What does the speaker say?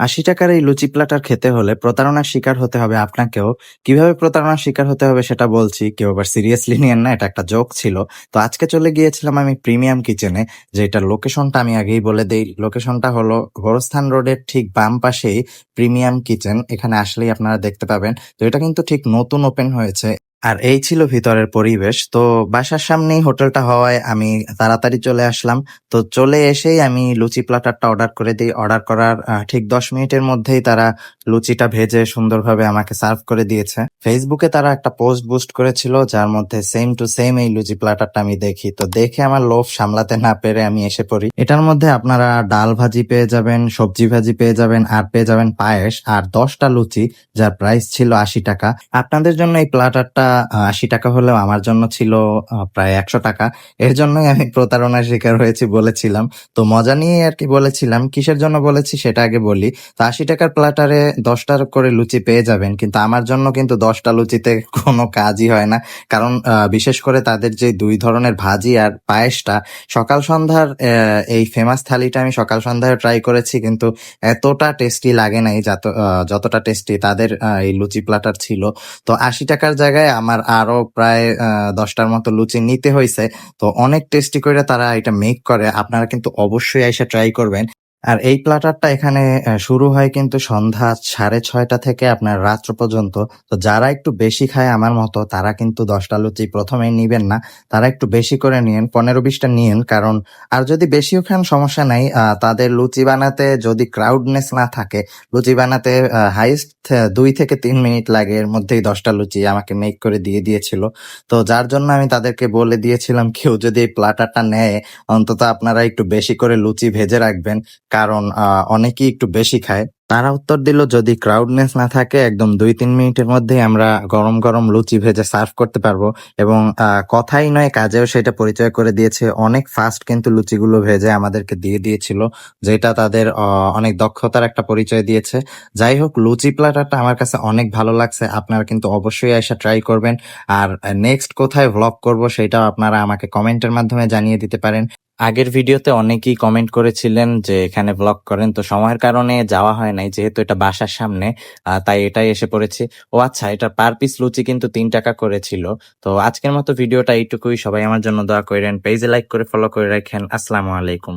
৳৮০ এই লুচি প্ল্যাটার খেতে হলে প্রতারণার শিকার হতে হবে আপনাকেও। কিভাবে প্রতারণার শিকার হতে হবে সেটা বলছি। কেউ আবার সিরিয়াসলি নিয়েন না, এটা একটা জোক ছিল। তো আজকে চলে গিয়েছিলাম আমি প্রিমিয়াম কিচেনে, যেটার লোকেশনটা আমি আগেই বলে দেই। লোকেশনটা হলো গোরস্থান রোডের ঠিক বাম পাশেই প্রিমিয়াম কিচেন। এখানে আসলেই আপনারা দেখতে পাবেন। তো এটা কিন্তু ঠিক নতুন ওপেন হয়েছে। আর এই ছিল ভিতরের পরিবেশ। তো বাসার সামনেই হোটেলটা হওয়ায় আমি তাড়াতাড়ি চলে আসলাম। তো চলে এসেই আমি লুচি প্ল্যাটারটা অর্ডার করে দিই। অর্ডার করার ঠিক ১০ মিনিটের মধ্যেই তারা লুচিটা ভেজে সুন্দরভাবে আমাকে সার্ভ করে দিয়েছে। ফেসবুকে তারা একটা পোস্ট বুস্ট করেছিল যার মধ্যে সেম টু সেম এই লুচি প্ল্যাটারটা আমি দেখি। তো দেখে আমার লোভ সামলাতে না পেরে আমি এসে পড়ি। এটার মধ্যে আপনারা ডাল ভাজি পেয়ে যাবেন, সবজি ভাজি পেয়ে যাবেন, আর পেয়ে যাবেন পায়েস আর ১০টা লুচি, যার প্রাইস ছিল ৳৮০। আপনাদের জন্য এই প্ল্যাটারটা ৳৮০ হলেও আমার জন্য ছিল প্রায় ৳১০০। এর জন্যই আমি প্রতারণার শিকার হয়েছি বলেছিলাম। তো মজা নিয়েই আরকি বলেছিলাম। কিসের জন্য বলেছি সেটা আগে বলি। তো ৳৮০ প্ল্যাটারে ১০টা করে লুচি পেয়ে যাবেন। কিন্তু আমার জন্য কিন্তু ১০টা লুচিতে কোনো কাজই হয় না। কারণ বিশেষ করে তাদের যে ২ ধরনের ভাজি আর পায়েসটা সকাল সন্ধ্যার এই ফেমাস থালিটা আমি সকাল সন্ধ্যায় ট্রাই করেছি, কিন্তু এতটা টেস্টি লাগে নাই যতটা টেস্টি তাদের এই লুচি প্ল্যাটার ছিল। তো ৳৮০ জায়গায় আমার আরো প্রায় ১০টার মতো লুচি নিতে হইছে। তো অনেক টেস্টি কইরা তারা এটা মেক করে। আপনারা কিন্তু অবশ্যই আইসা ট্রাই করবেন। আর এই প্ল্যাটারটা এখানে শুরু হয় কিন্তু সন্ধ্যা ৬:৩০ থেকে আপনার রাত্র পর্যন্ত। তো যারা একটু বেশি খায় আমার মতো তারা কিন্তু ১০টা লুচি ১ম এই নিবেন না। তারা একটু বেশি করে নিয়েন, ১৫-২০ টা নিয়েন। কারণ আর যদি বেশিও খান সমস্যা নাই। তাদের লুচি বানাতে যদি ক্রাউডনেস না থাকে, লুচি বানাতে হাইয়েস্ট ২ থেকে ৩ মিনিট লাগে। এর মধ্যেই ১০টা লুচি আমাকে মেক করে দিয়ে দিয়েছিল। তো যার জন্য আমি তাদেরকে বলে দিয়েছিলাম কেউ যদি এই প্ল্যাটারটা নেয় অন্তত আপনারা একটু বেশি করে লুচি ভেজে রাখবেন। কারণ অনেকেই একটু বেশি খায়। তারা উত্তর দিল যদি ক্রাউডনেস না থাকে একদম ২-৩ মিনিটের মধ্যেই আমরা গরম, গরম লুচি ভেজে সার্ভ করতে পারবো। এবং কথাই নয় কাজেও সেটা পরিচয় করে দিয়েছে। অনেক ফাস্ট কিন্তু লুচিগুলো ভেজে আমাদেরকে দিয়ে দিয়েছিল। যেটা তাদের অনেক দক্ষতার একটা পরিচয় দিয়েছে। যাই হোক, লুচি প্ল্যাটারটা আমার কাছে অনেক ভালো লাগছে। আপনারা কিন্তু অবশ্যই এসে ট্রাই করবেন। আর নেক্সট কোথায় ভ্লগ করব সেটাও আপনারা আমাকে কমেন্টের মাধ্যমে জানিয়ে দিতে পারেন। আগের ভিডিওতে অনেকেই কমেন্ট করেছিলেন যে এখানে ভ্লগ করেন, তো সময়ের কারণে যাওয়া হয় নাই, যেহেতু এটা বাসার সামনে তাই এটাই এসে পড়েছি। ও আচ্ছা, এটা পার পিস লুচি কিন্তু ৳৩ করেছিল। তো আজকের মতো ভিডিওটা এইটুকুই। সবাই আমার জন্য দোয়া করেন, পেজে লাইক করে ফলো করে রাখেন। আসসালামু আলাইকুম।